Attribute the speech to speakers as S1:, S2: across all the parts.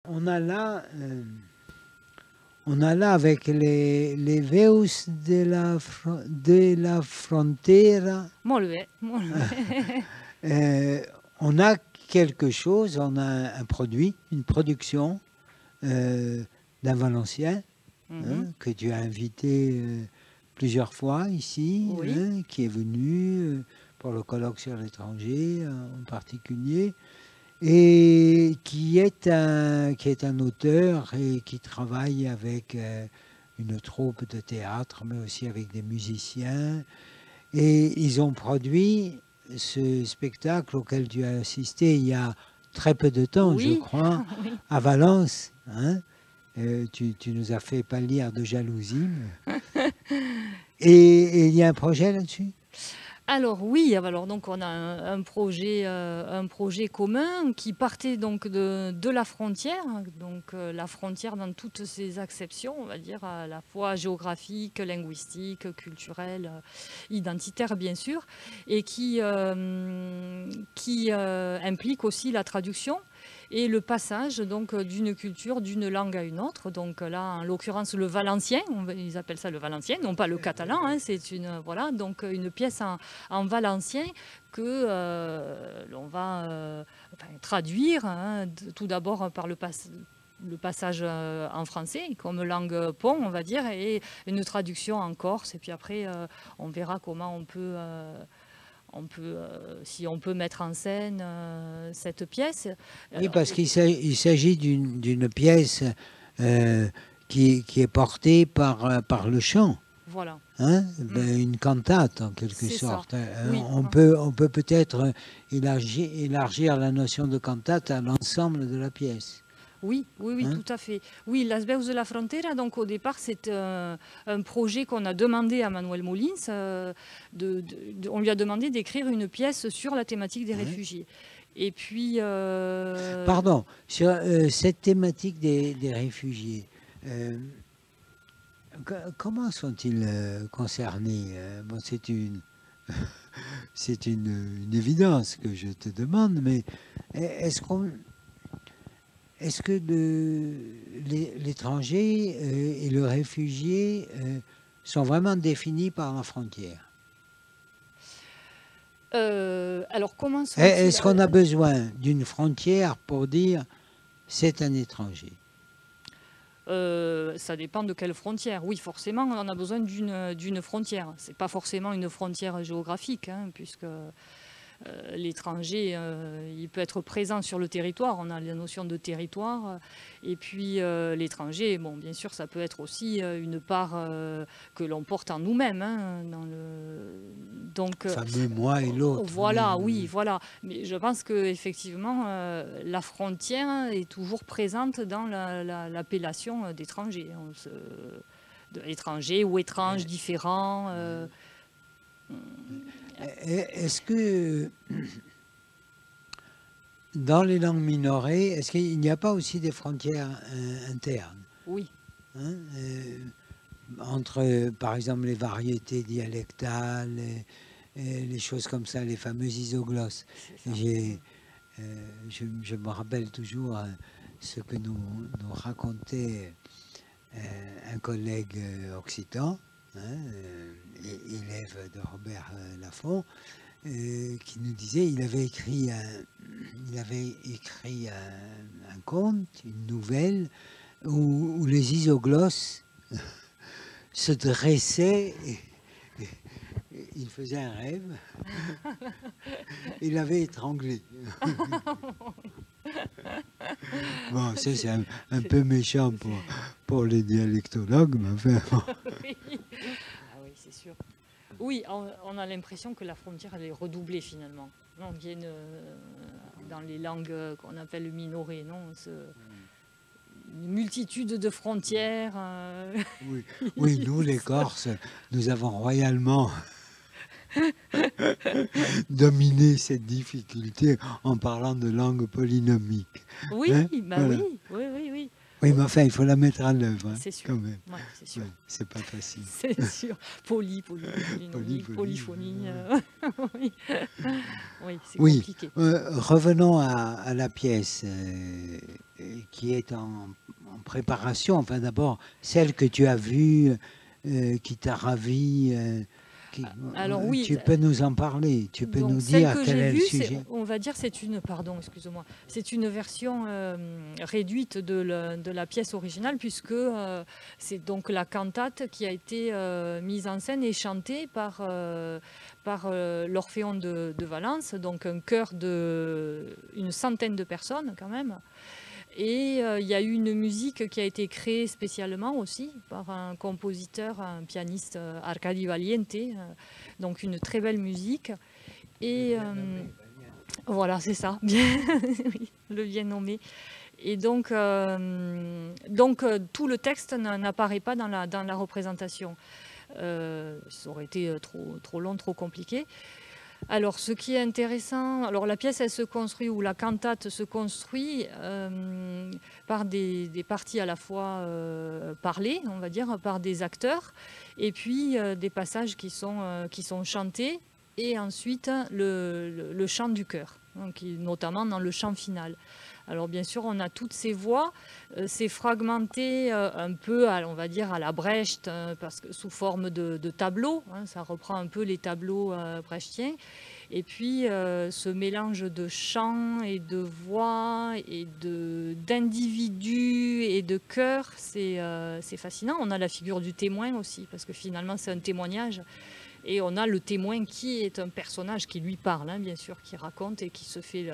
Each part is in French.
S1: on a là, avec les Veus de la Frontera, on a quelque chose, on a un produit, une production d'un Valencien que tu as invité plusieurs fois ici, qui est venu pour le colloque sur l'étranger en particulier, et qui est un auteur et qui travaille avec une troupe de théâtre, mais aussi avec des musiciens. Et ils ont produit ce spectacle auquel tu as assisté il y a très peu de temps, je crois, à Valence. Hein. Tu nous as fait pâlir de jalousie. Et il y a un projet là-dessus?
S2: Alors oui, donc on a un projet commun qui partait donc de la frontière, donc la frontière dans toutes ses acceptions, on va dire, à la fois géographique, linguistique, culturelle, identitaire bien sûr, et qui implique aussi la traduction et le passage donc d'une culture, d'une langue à une autre. Donc là, en l'occurrence, le valencien, ils appellent ça le valencien, non pas le catalan. Hein, c'est donc une pièce en valencien que l'on va traduire, tout d'abord par le passage en français comme langue pont, on va dire, et une traduction en corse. Et puis après, on verra comment si on peut mettre en scène cette pièce.
S1: Oui, parce qu'il s'agit d'une pièce qui est portée par le chant.
S2: Voilà.
S1: Hein? Une cantate en quelque sorte.
S2: Oui.
S1: On peut peut-être élargir la notion de cantate à l'ensemble de la pièce.
S2: Oui, tout à fait. Oui, Las Veus de la Frontera, donc au départ, c'est un projet qu'on a demandé à Manuel Molins. On lui a demandé d'écrire une pièce sur la thématique des réfugiés. Et puis...
S1: Pardon, sur cette thématique des réfugiés, comment sont-ils concernés? Bon, c'est une évidence que je te demande, mais est-ce que l'étranger et le réfugié sont vraiment définis par la frontière?
S2: Alors, comment
S1: est-ce qu'on a besoin d'une frontière pour dire c'est un étranger?
S2: Ça dépend de quelle frontière. Oui, forcément, on en a besoin d'une frontière. Ce n'est pas forcément une frontière géographique, hein, puisque l'étranger, il peut être présent sur le territoire. On a la notion de territoire. Et puis l'étranger, bon, bien sûr, ça peut être aussi une part que l'on porte en nous-mêmes. Hein,
S1: donc, le fameux moi et l'autre.
S2: Voilà, oui, voilà. Mais je pense qu'effectivement, la frontière est toujours présente dans l'appellation d'étranger. Étranger ou étrange, différent.
S1: Est-ce que dans les langues minorées, est-ce qu'il n'y a pas aussi des frontières internes?
S2: Oui.
S1: Hein, entre, par exemple, les variétés dialectales, les choses comme ça, les fameux isoglosses. Je me rappelle toujours ce que nous racontait un collègue occitan, élève de Robert Laffont, qui nous disait il avait écrit un conte, une nouvelle, où les isoglosses se dressaient et il faisait un rêve. Il avait étranglé. Bon, ça c'est un peu méchant pour les dialectologues, mais enfin...
S2: Oui. Ah oui, c'est sûr. Oui, on a l'impression que la frontière elle est redoublée finalement. Non, dans les langues qu'on appelle minorées, non, une multitude de frontières.
S1: Oui, nous les Corses, nous avons royalement dominé cette difficulté en parlant de langue polynomique.
S2: Oui, voilà. Oui.
S1: Oui, mais enfin, il faut la mettre en œuvre,
S2: c'est sûr.
S1: Quand même.
S2: Ouais, c'est sûr.
S1: C'est pas facile.
S2: C'est sûr. Polynomique, polyphonie. Oui, c'est compliqué.
S1: Revenons à la pièce. qui est en préparation. Enfin, d'abord, celle que tu as vue, qui t'a ravi.
S2: Alors oui,
S1: tu peux nous en parler, tu peux
S2: donc,
S1: nous
S2: celle
S1: dire
S2: que
S1: quel
S2: j'ai
S1: est le
S2: vue,
S1: sujet.
S2: on va dire, c'est une version réduite de la pièce originale, puisque c'est donc la cantate qui a été mise en scène et chantée par l'Orphéon de Valence, donc un chœur une centaine de personnes quand même. Et il y a eu une musique qui a été créée spécialement aussi par un compositeur, un pianiste, Arcadi Valiente, donc une très belle musique. Et voilà, c'est ça, oui, le bien nommé. Et donc tout le texte n'apparaît pas dans la représentation. Ça aurait été trop long, trop compliqué. Alors, ce qui est intéressant, alors la pièce, elle se construit, ou la cantate se construit par des parties à la fois parlées, on va dire, par des acteurs, et puis des passages qui sont chantés, et ensuite le chant du chœur, donc, notamment dans le chant final. Alors bien sûr, on a toutes ces voix, c'est fragmenté un peu, on va dire, à la Brecht, parce que sous forme de tableaux, hein, ça reprend un peu les tableaux brechtiens. Et puis ce mélange de chants et de voix et d'individus et de chœurs, c'est fascinant. On a la figure du témoin aussi, parce que finalement c'est un témoignage. Et on a le témoin qui est un personnage qui lui parle, hein, bien sûr, qui raconte et qui se fait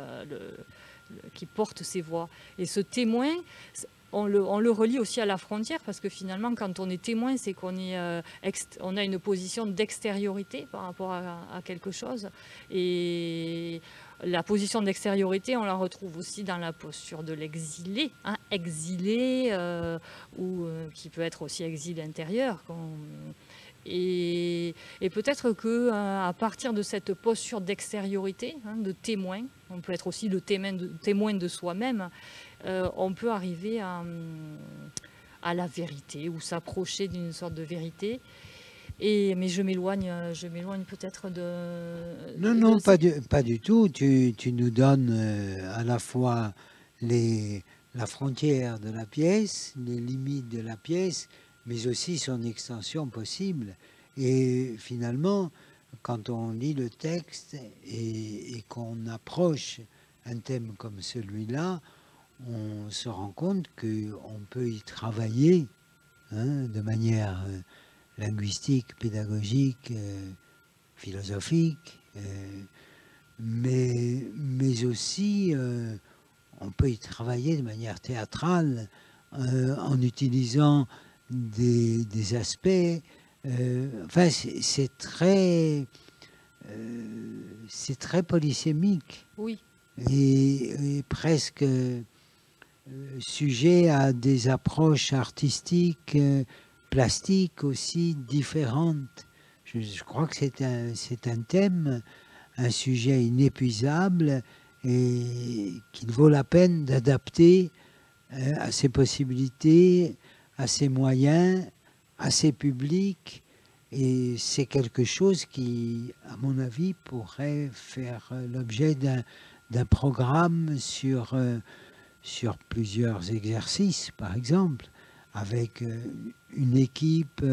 S2: qui porte ses voix. Et ce témoin, on le relie aussi à la frontière, parce que finalement, quand on est témoin, c'est qu'on on a une position d'extériorité par rapport à quelque chose. Et la position d'extériorité, on la retrouve aussi dans la posture de l'exilé, hein, exilé, ou qui peut être aussi exil intérieur. Et peut-être qu'à partir de cette posture d'extériorité, hein, de témoin, on peut être aussi le témoin de soi-même, on peut arriver à la vérité, ou s'approcher d'une sorte de vérité. Mais je m'éloigne peut-être de...
S1: Non, pas du tout. Tu nous donnes à la fois la frontière de la pièce, les limites de la pièce, mais aussi son extension possible. Et finalement, quand on lit le texte et qu'on approche un thème comme celui-là, on se rend compte qu'on peut y travailler, hein, de manière linguistique, pédagogique, philosophique, mais aussi on peut y travailler de manière théâtrale en utilisant des aspects. Enfin, c'est très polysémique.
S2: Oui.
S1: Et presque sujet à des approches artistiques, plastiques aussi différentes. Je crois que c'est un thème, un sujet inépuisable et qu'il vaut la peine d'adapter à ses possibilités, à ses moyens, à ses publics. Et c'est quelque chose qui, à mon avis, pourrait faire l'objet d'un programme sur plusieurs exercices, par exemple, avec une équipe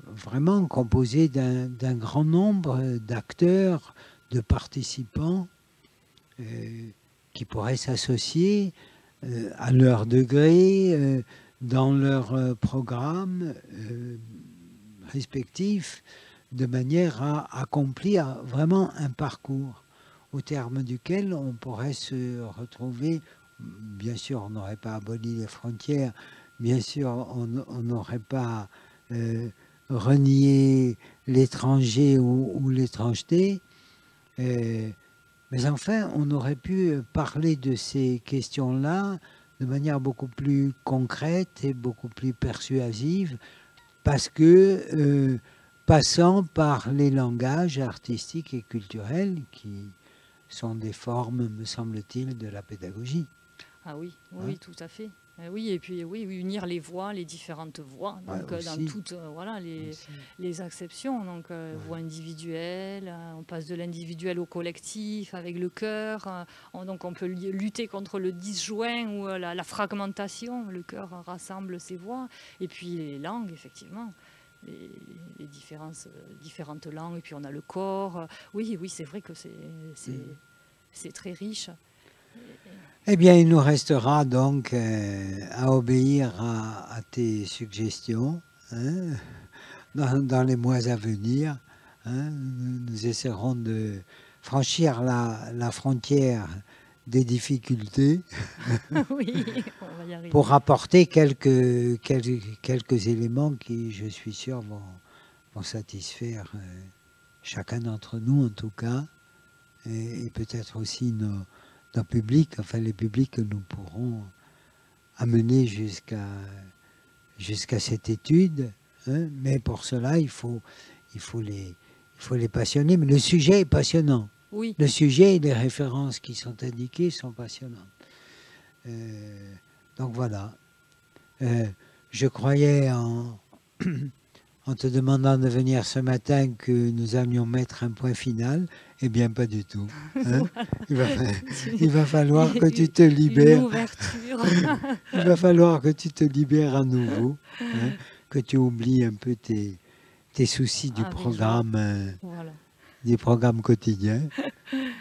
S1: vraiment composée d'un grand nombre d'acteurs, de participants qui pourraient s'associer à leur degré dans leur programme respectifs, de manière à accomplir vraiment un parcours au terme duquel on pourrait se retrouver. Bien sûr, on n'aurait pas aboli les frontières, bien sûr, on n'aurait pas renié l'étranger ou l'étrangeté, mais enfin, on aurait pu parler de ces questions-là de manière beaucoup plus concrète et beaucoup plus persuasive, parce que passant par les langages artistiques et culturels qui sont des formes, me semble-t-il, de la pédagogie.
S2: Ah oui, oui, tout à fait. Oui, et puis oui, unir les voix, les différentes voix, donc dans
S1: aussi,
S2: toutes voilà,
S1: aussi.
S2: les acceptions. Donc voix individuelle, on passe de l'individuel au collectif avec le chœur. Donc on peut lutter contre le disjoint ou la fragmentation. Le chœur rassemble ses voix. Et puis les langues, effectivement. Les différentes langues. Et puis on a le corps. Oui, c'est vrai que c'est très riche.
S1: Eh bien, il nous restera donc à obéir à tes suggestions, hein, dans les mois à venir. Hein. Nous essaierons de franchir la frontière des difficultés
S2: Oui, on va y arriver.
S1: pour apporter quelques éléments qui, je suis sûr, vont satisfaire chacun d'entre nous, en tout cas, et peut-être aussi nos publics, enfin les publics que nous pourrons amener jusqu'à cette étude. Hein. Mais pour cela, il faut les passionner. Mais le sujet est passionnant.
S2: Oui.
S1: Le sujet et les références qui sont indiquées sont passionnantes. Donc voilà. Je croyais en te demandant de venir ce matin que nous allions mettre un point final. Eh bien, pas du tout. Hein. Il va falloir que tu te libères.
S2: Une ouverture.
S1: Il va falloir que tu te libères à nouveau, hein, que tu oublies un peu tes soucis du programme quotidien.